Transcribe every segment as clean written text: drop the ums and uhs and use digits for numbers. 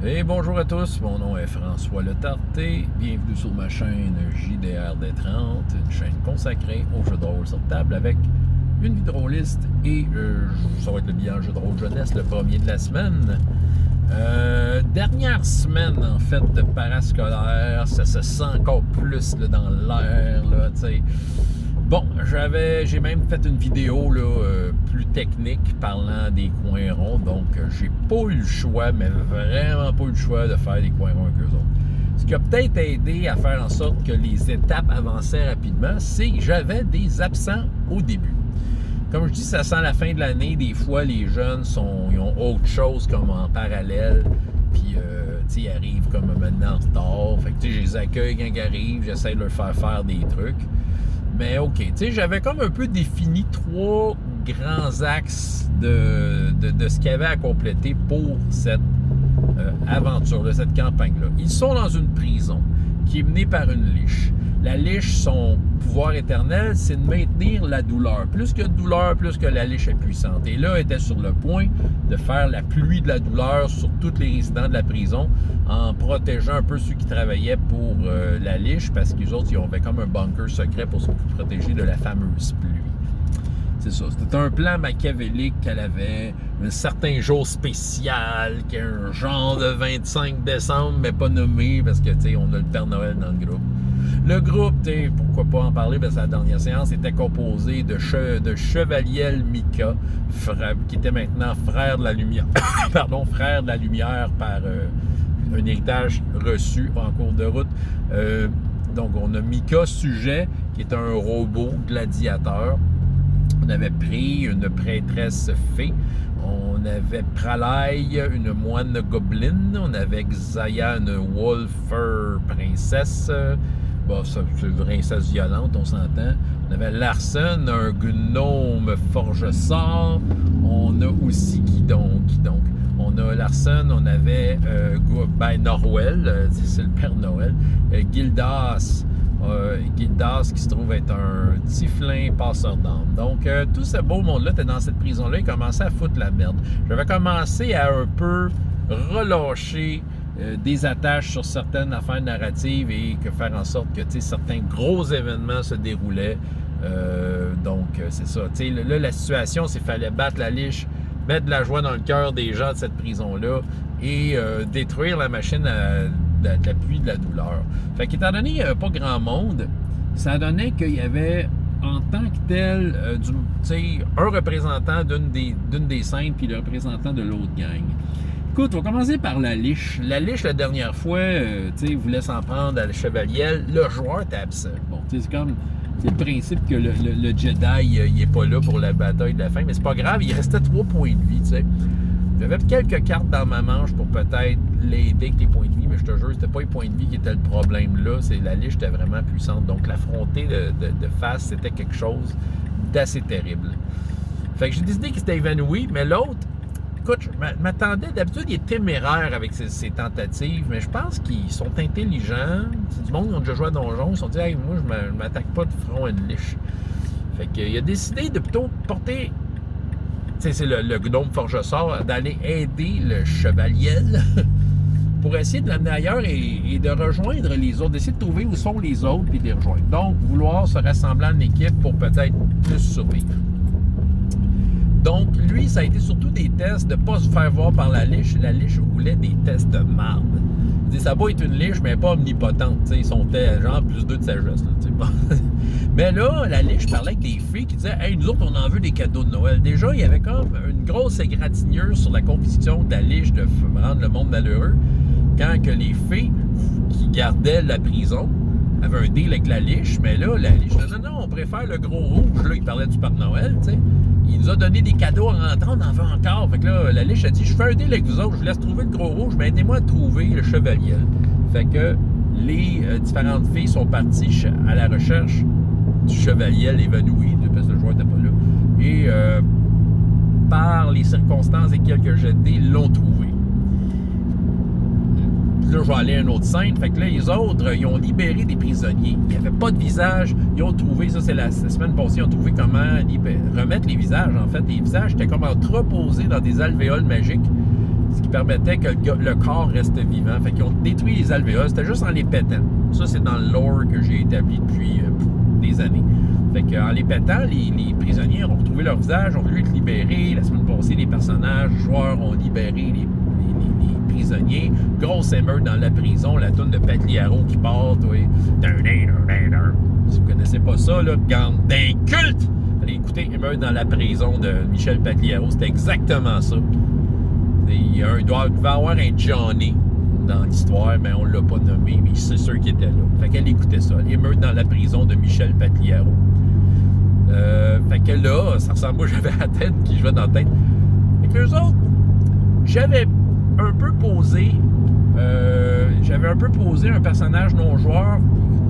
Et bonjour à tous, mon nom est François Letarté. Bienvenue sur ma chaîne JDRD30, une chaîne consacrée aux jeux de rôle sur table avec une vie de rôliste et ça va être le bilan jeu de rôle jeunesse, le premier de la semaine. Dernière semaine en fait de parascolaire, ça se sent encore plus là, dans l'air, là, tu sais. Bon, j'ai même fait une vidéo là, plus technique parlant des coins ronds, donc j'ai pas eu le choix, mais vraiment pas eu le choix de faire des coins ronds avec eux autres. Ce qui a peut-être aidé à faire en sorte que les étapes avançaient rapidement, c'est que j'avais des absents au début. Comme je dis, ça sent la fin de l'année, des fois les jeunes ils ont autre chose comme en parallèle, puis ils arrivent comme maintenant en retard, fait que je les accueille quand ils arrivent, j'essaie de leur faire des trucs. Mais OK, tu sais, j'avais comme un peu défini 3 grands axes de ce qu'il y avait à compléter pour cette aventure-là, cette campagne-là. Ils sont dans une prison qui est menée par une liche. La liche, son pouvoir éternel, c'est de maintenir la douleur. Plus que de douleur, plus que la liche est puissante. Et là, elle était sur le point de faire la pluie de la douleur sur tous les résidents de la prison en protégeant un peu ceux qui travaillaient pour la liche parce qu'ils autres, ils avaient comme un bunker secret pour se protéger de la fameuse pluie. C'est ça. C'était un plan machiavélique qu'elle avait, un certain jour spécial, qui est un genre de 25 décembre, mais pas nommé parce que, tu sais, on a le Père Noël dans le groupe. Le groupe, pourquoi pas en parler, parce que la dernière séance était composée de Chevaliel Mika, qui était maintenant frère de la lumière. Pardon, frère de la lumière par un héritage reçu en cours de route. Donc, on a Mika Sujet, qui est un robot gladiateur. On avait pris une prêtresse fée. On avait Pralay, une moine gobelin. On avait Xaya, une wolfer princesse. Bon, c'est une princesse violente, on s'entend. On avait Larsen, un gnome forge-sort. On a aussi qui donc? On a Larsen, on avait Norwell, c'est le Père Noël. Gildas. Gildas qui se trouve être un tieflin passeur d'âme. Donc, tout ce beau monde-là était dans cette prison-là. Il commençait à foutre la merde. J'avais commencé à un peu relâcher des attaches sur certaines affaires narratives et faire en sorte que certains gros événements se déroulaient. Donc, c'est ça. Là, la situation, c'est qu'il fallait battre la liche, mettre de la joie dans le cœur des gens de cette prison-là et détruire la machine de la pluie de la douleur. Fait qu'étant donné qu'il n'y avait pas grand monde, ça donnait qu'il y avait en tant que tel un représentant d'une des scènes puis le représentant de l'autre gang. Écoute, on va commencer par la liche. La liche, la dernière fois, voulait s'en prendre à le chevalier. Le joueur était absent. Bon, c'est comme... C'est le principe que le Jedi, il n'est pas là pour la bataille de la fin, mais c'est pas grave, il restait 3 points de vie, tu sais. J'avais quelques cartes dans ma manche pour peut-être l'aider avec les points de vie, mais je te jure, c'était pas les points de vie qui étaient le problème là, c'est la liche était vraiment puissante. Donc l'affronter de face, c'était quelque chose d'assez terrible. Fait que j'ai décidé qu'il s'était évanoui, mais l'autre, écoute, je m'attendais, d'habitude il est téméraire avec ses tentatives, mais je pense qu'ils sont intelligents. C'est du monde qui ont déjà joué à Donjon, ils se sont dit hey, moi je m'attaque pas de front à une liche. Fait qu'il a décidé de plutôt porter, c'est le gnome forge-sort, d'aller aider le chevalier pour essayer de l'amener ailleurs et de rejoindre les autres, d'essayer de trouver où sont les autres et de les rejoindre. Donc, vouloir se rassembler en équipe pour peut-être plus survivre. Donc, lui, ça a été surtout des tests de ne pas se faire voir par la liche. La liche voulait des tests de marde. Ça va être une liche, mais pas omnipotente. Ils sont genre plus 2 de sagesse. Là, mais là, la liche parlait avec des filles qui disaient « Hey, nous autres, on en veut des cadeaux de Noël. » Déjà, il y avait comme une grosse égratignure sur la conviction de la liche de rendre le monde malheureux quand que les filles qui gardaient la prison avaient un deal avec la liche. Mais là, la liche « Non, on préfère le gros rouge. » Là, il parlait du Père Noël, tu sais. Il nous a donné des cadeaux en rentrant, on en veut encore. Fait que là, la liche a dit, je fais un deal avec vous autres, je vous laisse trouver le gros rouge, mais aidez-moi à trouver le chevalier. Fait que les différentes filles sont parties à la recherche du chevalier évanoui, parce que le joueur n'était pas là. Et par les circonstances et quelques jets de dés, l'ont trouvé. Là, je vais aller à une autre scène. Fait que là, les autres, ils ont libéré des prisonniers. Il n'y avait pas de visage. Ils ont trouvé, ça c'est la semaine passée, ils ont trouvé comment remettre les visages. En fait, les visages étaient comme entreposés dans des alvéoles magiques. ce qui permettait que le corps reste vivant. Fait qu'ils ont détruit les alvéoles, c'était juste en les pétant. Ça, c'est dans le lore que j'ai établi depuis des années. Fait qu'en les pétant, les prisonniers ont retrouvé leur visage, ont voulu être libérés. La semaine passée, les personnages, les joueurs ont libéré les prisonniers. Grosse émeute dans la prison, la toune de Pagliaro qui part, oui. Si vous connaissez pas ça, là, gang d'inculte! Allez écouter Émeute dans la prison de Michel Pagliaro, c'était exactement ça. Il devait avoir un Johnny dans l'histoire, mais on l'a pas nommé, mais c'est sûr qu'il était là. Fait qu'elle écoutait ça. Émeute dans la prison de Michel Pagliaro. Fait que là, ça ressemble, moi j'avais la tête qui jouait dans la tête. Fait que eux autres, j'avais un peu posé un personnage non-joueur,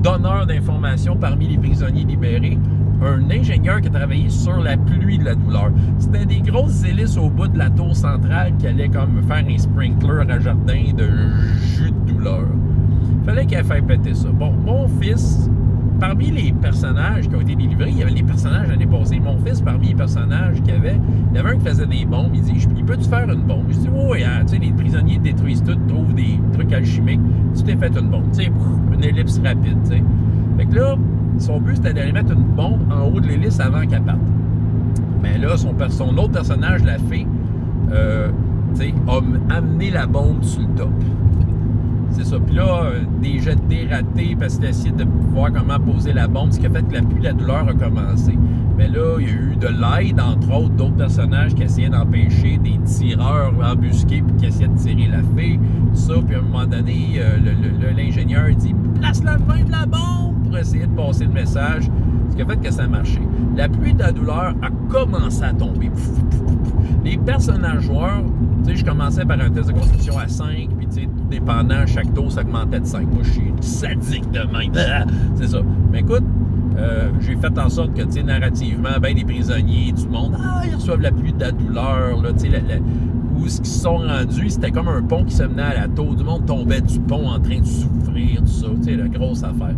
donneur d'informations parmi les prisonniers libérés, un ingénieur qui a travaillé sur la pluie de la douleur. C'était des grosses hélices au bout de la tour centrale qui allaient comme faire un sprinkler à jardin de jus de douleur. Fallait qu'elle fasse péter ça. Bon, mon fils, parmi les personnages qui ont été délivrés, il y avait les personnages l'année passée. Mon fils, parmi les personnages qu'il y avait un qui faisait des bombes. Il dit, il peut-tu faire une bombe? Je dis, oui, hein, tu sais, les prisonniers détruisent tout, trouvent des trucs alchimiques. Tu t'es fait une bombe. Tu sais, une ellipse rapide, tu sais. Fait que là, son but, c'était d'aller mettre une bombe en haut de l'hélice avant qu'elle parte. Mais là, son autre personnage, la fée, tu sais, a amené la bombe sur le top. C'est ça. Puis là, des jets de dés ratés parce qu'il a essayé de voir comment poser la bombe, ce qui a fait que la pluie de la douleur a commencé. Mais là, il y a eu de l'aide, entre autres, d'autres personnages qui essayaient d'empêcher des tireurs embusqués puis qui essayaient de tirer la fée. Ça, puis à un moment donné, l'ingénieur dit « Place-la de même la bombe! » pour essayer de passer le message, ce qui a fait que ça a marché. La pluie de la douleur a commencé à tomber. Les personnages joueurs, tu sais, je commençais par un test de construction à 5, puis tu sais, dépendant, chaque tour, ça augmentait de 5. Moi, je suis sadique de même. C'est ça. Mais écoute, j'ai fait en sorte que, tu sais, narrativement, ben des prisonniers, du monde, ils reçoivent la pluie de la douleur, là, tu sais, où ce qu'ils se sont rendus, c'était comme un pont qui se menait à la tour. Du monde tombait du pont en train de souffrir, tout ça, tu sais, la grosse affaire.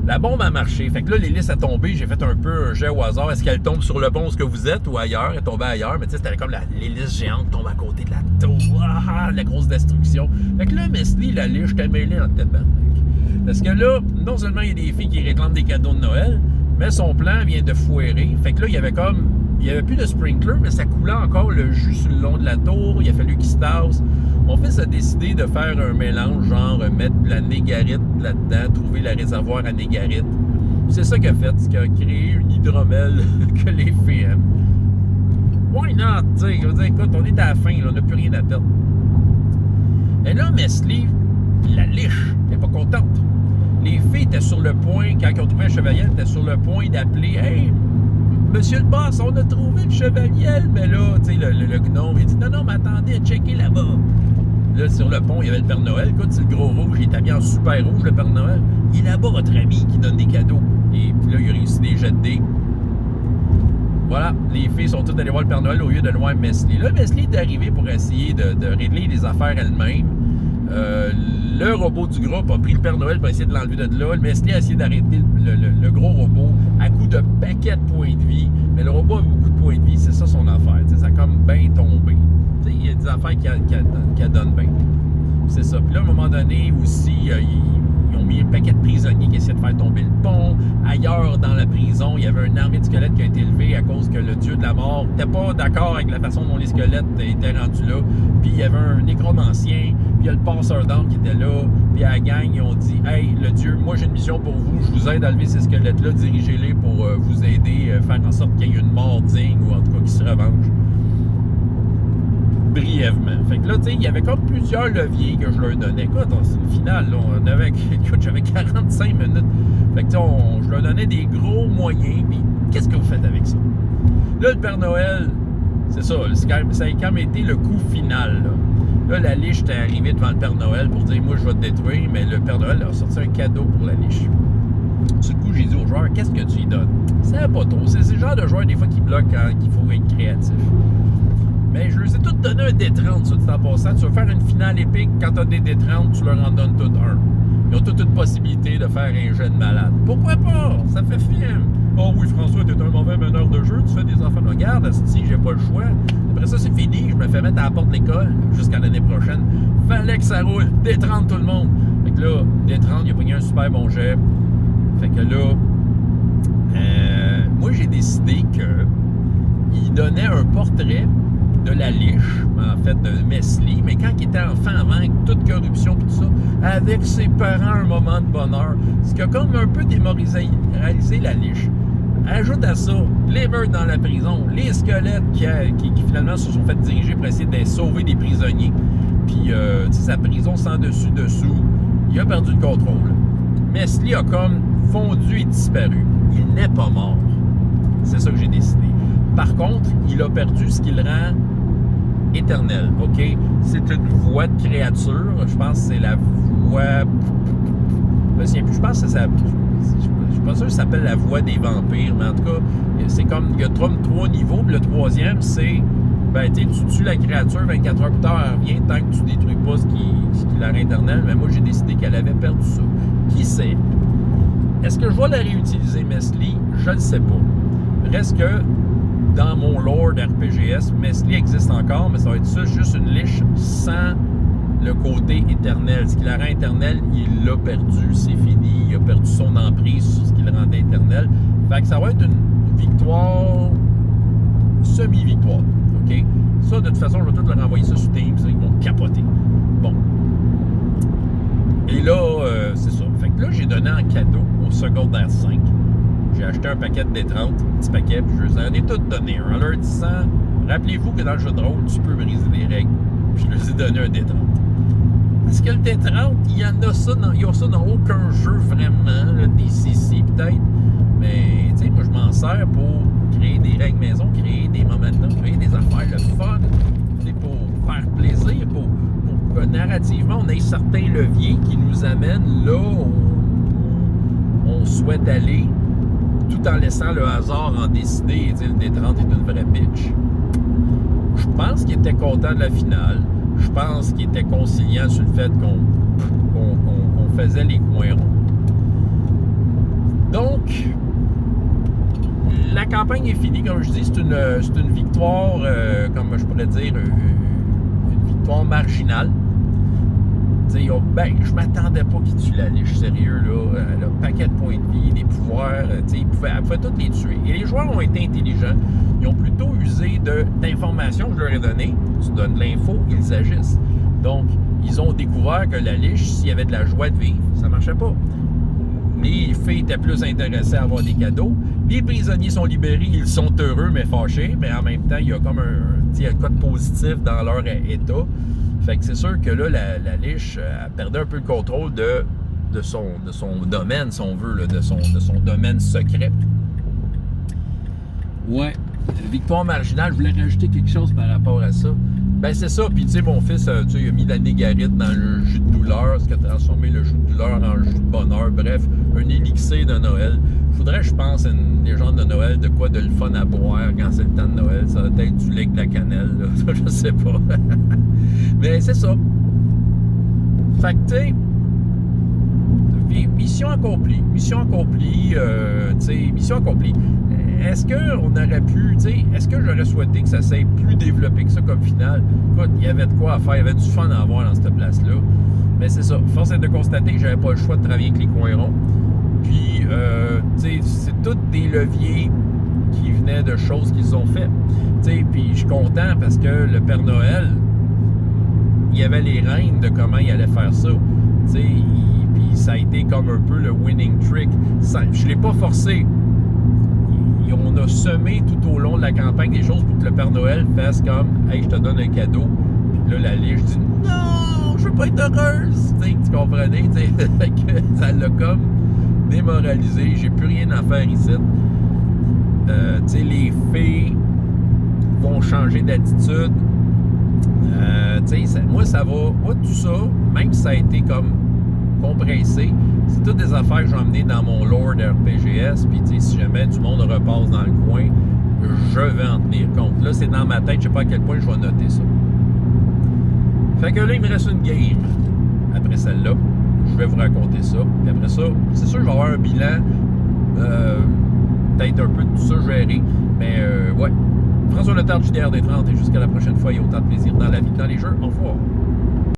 La bombe a marché. Fait que là, l'hélice a tombé. J'ai fait un peu un jet au hasard. Est-ce qu'elle tombe sur le pont où ce que vous êtes ou ailleurs? Elle est tombée ailleurs. Mais tu sais, c'était comme l'hélice géante tombe à côté de la tour. La grosse destruction. Fait que là, Mesli, la liche, j'étais mêlé en tête. Parce que là, non seulement il y a des filles qui réclament des cadeaux de Noël, mais son plan vient de foirer. Fait que là, il y avait plus de sprinkler, mais ça coulait encore le jus sur le long de la tour. Il a fallu qu'il se tasse. Mon fils a décidé de faire un mélange, genre mettre de la négarite là-dedans, trouver le réservoir à négarite. C'est ça qu'il a fait, ce qui a créé une hydromel que les filles aiment. Why not? Je veux dire, écoute, on est à la fin, là, on n'a plus rien à perdre. Et là, Mesli, la liche, elle n'est pas contente. Les filles étaient sur le point, quand ils ont trouvé un chevalier, elles étaient sur le point d'appeler « Hey, monsieur le boss, on a trouvé le chevalier! » Mais là, tu sais, le gnome, il dit « Non, mais attendez, checkez là-bas! » Là, sur le pont, il y avait le Père Noël. Écoute, c'est le gros rouge. Il est habillé en super rouge, le Père Noël. Il est là-bas, votre ami, qui donne des cadeaux. Et puis là, il a réussi des jets de dés. Voilà, les filles sont toutes allées voir le Père Noël au lieu de voir Mesli. Là, Mesli est arrivé pour essayer de régler les affaires elle-même. Le robot du groupe a pris le Père Noël pour essayer de l'enlever de là. Le Mesli a essayé d'arrêter le gros robot à coup de paquets de points de vie. Mais le robot a beaucoup de points de vie, c'est ça son affaire. T'sais, ça a comme bien tombé. Il y a des affaires qui donnent bien. C'est ça. Puis là, à un moment donné, aussi, ils ont mis un paquet de prisonniers qui essayaient de faire tomber le pont. Ailleurs, dans la prison, il y avait une armée de squelettes qui a été élevée à cause que le dieu de la mort n'était pas d'accord avec la façon dont les squelettes étaient rendus là. Puis il y avait un nécromancien, puis il y a le passeur d'armes qui était là. Puis à la gang, ils ont dit « Hey, le dieu, moi j'ai une mission pour vous. Je vous aide à lever ces squelettes-là. Dirigez-les pour vous aider, faire en sorte qu'il y ait une mort digne ou en tout cas qui se revanche. » Brièvement. Fait que là, tu sais, il y avait comme plusieurs leviers que je leur donnais. Écoute, c'est le final, là, écoute, j'avais 45 minutes. Fait que, je leur donnais des gros moyens, puis qu'est-ce que vous faites avec ça? Là, le Père Noël, c'est ça, ça a quand même été le coup final, là. Là, la liche était arrivée devant le Père Noël pour dire, moi, je vais te détruire, mais le Père Noël a sorti un cadeau pour la liche. Sur le coup, j'ai dit aux joueurs, qu'est-ce que tu lui donnes? C'est pas trop. C'est le genre de joueur, des fois, qui bloque quand il faut être créatif. Mais je leur ai tous donné un D30, ça, en passant. Tu veux faire une finale épique, quand tu as des D30, tu leur en donnes tout un. Ils ont toute une possibilité de faire un jeu de malade. Pourquoi pas? Ça fait film. Oh oui, François, t'es un mauvais meneur de jeu, tu fais des affaires. Regarde, si j'ai pas le choix. Après ça, c'est fini, je me fais mettre à la porte de l'école jusqu'à l'année prochaine. Fallait que ça roule, D30 tout le monde. Fait que là, D30, il a pris un super bon jet. Fait que là, moi j'ai décidé que il donnait un portrait de la liche, en fait, de Mesli, mais quand il était enfant, avant toute corruption et tout ça, avec ses parents, un moment de bonheur. Ce qui a comme un peu démoralisé la liche. Ajoute à ça les meurtres dans la prison, les squelettes qui finalement se sont fait diriger pour essayer de sauver des prisonniers. Puis, sa prison sans dessus-dessous, il a perdu le contrôle. Mesli a comme fondu et disparu. Il n'est pas mort. C'est ça que j'ai décidé. Par contre, il a perdu ce qui le rend éternel, OK? C'est une voix de créature. Je pense que c'est la voix... Je pense que ça... Je suis pas sûr que ça s'appelle la voix des vampires, mais en tout cas, c'est comme... Il y a trois niveaux, puis le troisième, c'est... Ben, tu tues la créature, 24 heures plus tard, elle revient, tant que tu détruis pas ce qui la rend éternelle. Mais moi, j'ai décidé qu'elle avait perdu ça. Qui sait? Est-ce que je vais la réutiliser, Mesli? Je ne sais pas. Reste que... Dans mon lore d'RPGS, Mesli existe encore, mais ça va être ça, juste une liche sans le côté éternel. Ce qui la rend éternelle, il l'a perdu, c'est fini. Il a perdu son emprise sur ce qui le rendait éternel. Fait que ça va être une victoire, semi-victoire. OK? Ça, de toute façon, je vais tout leur envoyer ça sur Teams, ils vont capoter. Bon. Et là, c'est ça. Fait que là, j'ai donné en cadeau au secondaire 5. J'ai acheté un paquet de D30, un petit paquet, puis je leur ai tout donné. En leur disant, rappelez-vous que dans le jeu de rôle, tu peux briser des règles. Puis je leur ai donné un D30. Parce que le D30, il y en a ça, il y a ça dans aucun jeu vraiment, le DCC peut-être. Mais, tu sais, moi, je m'en sers pour créer des règles maison, créer des momentum, créer des affaires, le fun, pour faire plaisir, pour que narrativement, on ait certains leviers qui nous amènent là où on souhaite aller, tout en laissant le hasard en décider et dire le D30 est une vraie bitch. Je pense qu'il était content de la finale. Je pense qu'il était conciliant sur le fait qu'on faisait les coins ronds. Donc, la campagne est finie. Comme je dis, c'est une victoire, comme je pourrais dire, une victoire marginale. Je m'attendais pas qu'il tue la liche, sérieux, là. Elle a un paquet de points de vie, des pouvoirs, elle pouvait toutes les tuer. Et les joueurs ont été intelligents. Ils ont plutôt usé d'informations que je leur ai données. Tu donnes de l'info, ils agissent. Donc, ils ont découvert que la liche, s'il y avait de la joie de vivre, ça marchait pas. Les filles étaient plus intéressées à avoir des cadeaux. Les prisonniers sont libérés, ils sont heureux, mais fâchés. Mais en même temps, il y a comme un code positif dans leur état. Fait que c'est sûr que là, la liche a perdu un peu le contrôle de son domaine, si on veut, là, de son domaine secret. Ouais, victoire marginale, je voulais rajouter quelque chose par rapport à ça. Ben c'est ça, puis tu sais, mon fils, il a mis de la négarite dans le jus de douleur, ce qui a transformé le jus de douleur en jus de bonheur, bref, un élixir de Noël. Faudrait, je pense, une légende de Noël, de quoi de le fun à boire quand c'est le temps de Noël. Ça va être du lait, de la cannelle, là. Je sais pas. Mais c'est ça. Fait que, tu sais, mission accomplie. Mission accomplie, mission accomplie. Est-ce qu'on aurait pu, est-ce que j'aurais souhaité que ça s'aille plus développé que ça comme finale? Écoute, il y avait de quoi à faire, il y avait du fun à avoir dans cette place-là. Mais c'est ça. Force est de constater que j'avais pas le choix de travailler avec les coins ronds. Puis, c'est tous des leviers qui venaient de choses qu'ils ont fait. Puis, je suis content parce que le Père Noël, il y avait les règnes de comment il allait faire ça. Puis, ça a été comme un peu le winning trick. Je ne l'ai pas forcé. On a semé tout au long de la campagne des choses pour que le Père Noël fasse comme « Hey, je te donne un cadeau. » Puis là, la liche dit « Non, je veux pas être heureuse! » Tu comprenais? Ça l'a comme démoralisé. J'ai plus rien à faire ici. Les filles vont changer d'attitude. Moi, ça va. Moi, tout ça, même si ça a été comme compressé, c'est toutes des affaires que j'ai emmenées dans mon lore de RPGS. Puis, si jamais du monde repasse dans le coin, je vais en tenir compte. Là, c'est dans ma tête, je sais pas à quel point je vais noter ça. Fait que là, il me reste une game après celle-là. Je vais vous raconter ça. Puis après ça, c'est sûr que je vais avoir un bilan peut-être un peu tout ça géré. Mais ouais. François Letard, JDR des 30, et jusqu'à la prochaine fois, et autant de plaisir dans la vie que dans les jeux. Au revoir.